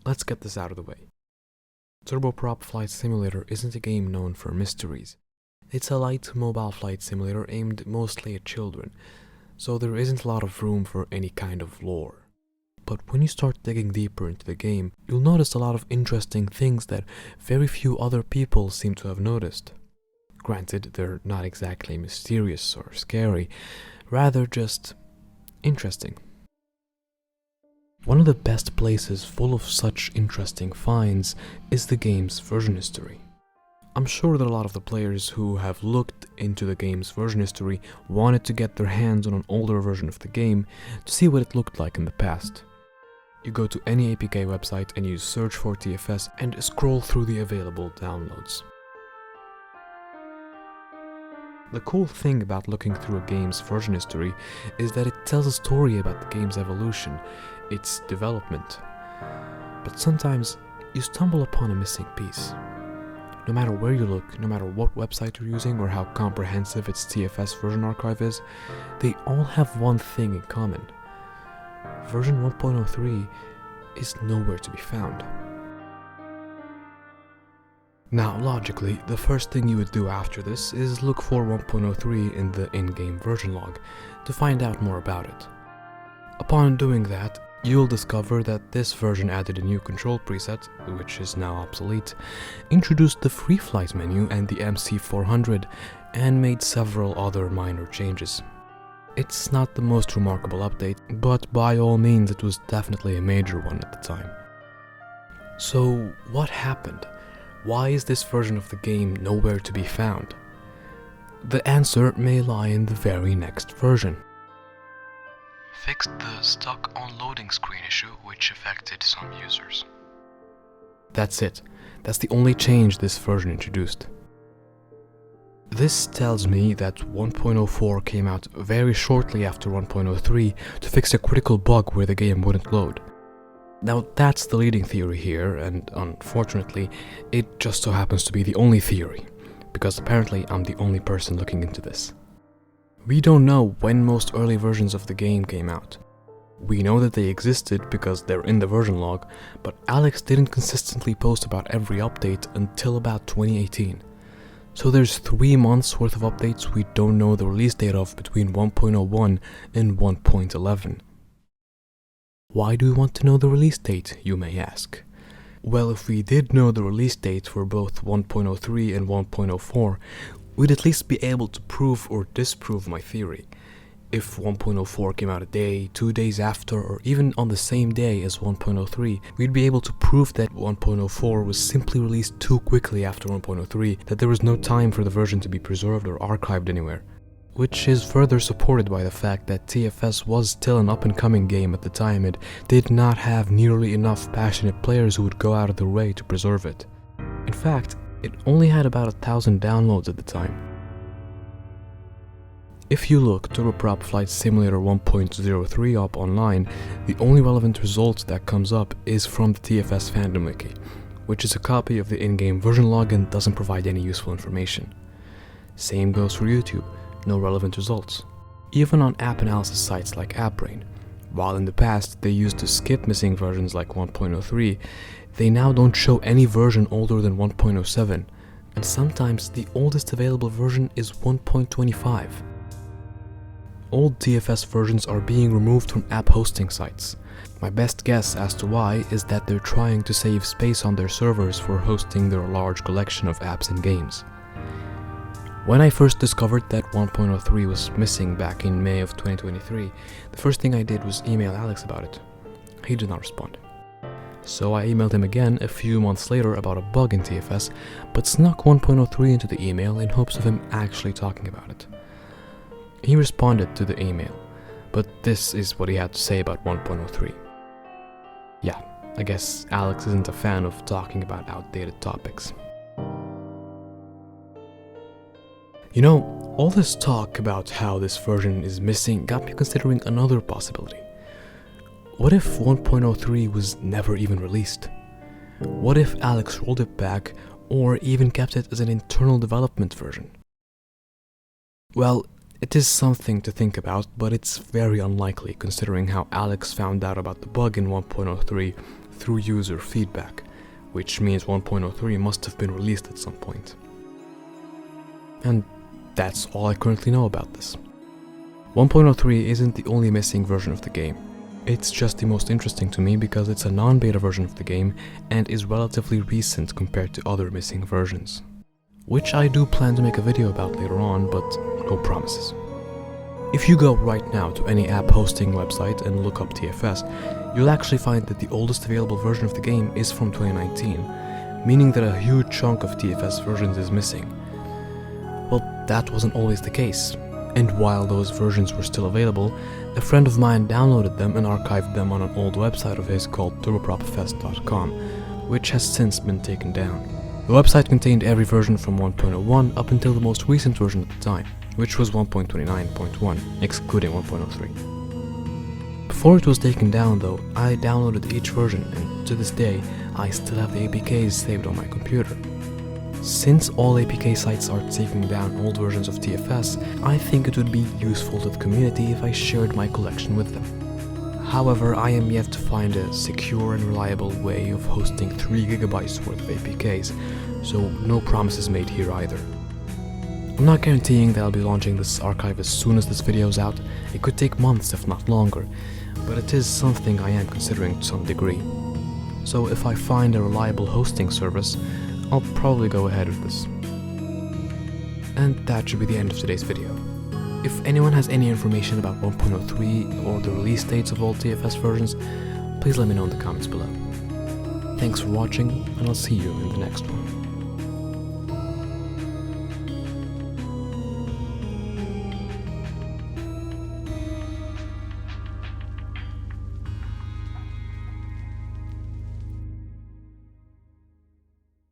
let's get this out of the way. Turboprop Flight Simulator isn't a game known for mysteries. It's a light mobile flight simulator aimed mostly at children, so there isn't a lot of room for any kind of lore. But when you start digging deeper into the game, you'll notice a lot of interesting things that very few other people seem to have noticed. Granted, they're not exactly mysterious or scary, rather just interesting. One of the best places full of such interesting finds is the game's version history. I'm sure that a lot of the players who have looked into the game's version history wanted to get their hands on an older version of the game to see what it looked like in the past. You go to any APK website and you search for TFS and scroll through the available downloads. The cool thing about looking through a game's version history is that it tells a story about the game's evolution, its development. But sometimes you stumble upon a missing piece. No matter where you look, no matter what website you're using or how comprehensive its TFS version archive is, they all have one thing in common. Version 1.03 is nowhere to be found. Now, logically, the first thing you would do after this is look for 1.03 in the in-game version log to find out more about it. Upon doing that, you'll discover that this version added a new control preset, which is now obsolete, introduced the free flight menu and the MC400, and made several other minor changes. It's not the most remarkable update, but by all means it was definitely a major one at the time. So, what happened? Why is this version of the game nowhere to be found? The answer may lie in the very next version. Fixed the stuck on loading screen issue which affected some users. That's it. That's the only change this version introduced. This tells me that 1.04 came out very shortly after 1.03 to fix a critical bug where the game wouldn't load. Now that's the leading theory here, and unfortunately, it just so happens to be the only theory, because apparently I'm the only person looking into this. We don't know when most early versions of the game came out. We know that they existed because they're in the version log, but Alex didn't consistently post about every update until about 2018. So there's 3 months worth of updates we don't know the release date of between 1.01 and 1.11. Why do we want to know the release date, you may ask? Well, if we did know the release date for both 1.03 and 1.04, we'd at least be able to prove or disprove my theory. If 1.04 came out a day, 2 days after, or even on the same day as 1.03, we'd be able to prove that 1.04 was simply released too quickly after 1.03, that there was no time for the version to be preserved or archived anywhere. Which is further supported by the fact that TFS was still an up-and-coming game at the time and did not have nearly enough passionate players who would go out of their way to preserve it. In fact, it only had about 1,000 downloads at the time. If you look Turboprop Flight Simulator 1.03 up online, the only relevant result that comes up is from the TFS fandom wiki, which is a copy of the in-game version log and doesn't provide any useful information. Same goes for YouTube, no relevant results. Even on app analysis sites like AppBrain, while in the past they used to skip missing versions like 1.03, they now don't show any version older than 1.07, and sometimes the oldest available version is 1.25. Old TFS versions are being removed from app hosting sites. My best guess as to why is that they're trying to save space on their servers for hosting their large collection of apps and games. When I first discovered that 1.03 was missing back in May of 2023, the first thing I did was email Alex about it. He did not respond. So I emailed him again a few months later about a bug in TFS, but snuck 1.03 into the email in hopes of him actually talking about it. He responded to the email, but this is what he had to say about 1.03. Yeah, I guess Alex isn't a fan of talking about outdated topics. You know, all this talk about how this version is missing got me considering another possibility. What if 1.03 was never even released? What if Alex rolled it back or even kept it as an internal development version? Well, it is something to think about, but it's very unlikely considering how Alex found out about the bug in 1.03 through user feedback, which means 1.03 must have been released at some point. And that's all I currently know about this. 1.03 isn't the only missing version of the game. It's just the most interesting to me because it's a non-beta version of the game and is relatively recent compared to other missing versions, which I do plan to make a video about later on, but no promises. If you go right now to any app hosting website and look up TFS, you'll actually find that the oldest available version of the game is from 2019, meaning that a huge chunk of TFS versions is missing. Well, that wasn't always the case, and while those versions were still available, a friend of mine downloaded them and archived them on an old website of his called TurbopropFS.com, which has since been taken down. The website contained every version from 1.01 up until the most recent version at the time, which was 1.29.1, excluding 1.03. Before it was taken down though, I downloaded each version, and to this day, I still have the APKs saved on my computer. Since all APK sites are taking down old versions of TFS, I think it would be useful to the community if I shared my collection with them. However, I am yet to find a secure and reliable way of hosting 3 GB worth of APKs, so no promises made here either. I'm not guaranteeing that I'll be launching this archive as soon as this video is out. It could take months if not longer, but it is something I am considering to some degree. So if I find a reliable hosting service, I'll probably go ahead with this. And that should be the end of today's video. If anyone has any information about 1.03 or the release dates of all TFS versions, please let me know in the comments below. Thanks for watching, and I'll see you in the next one.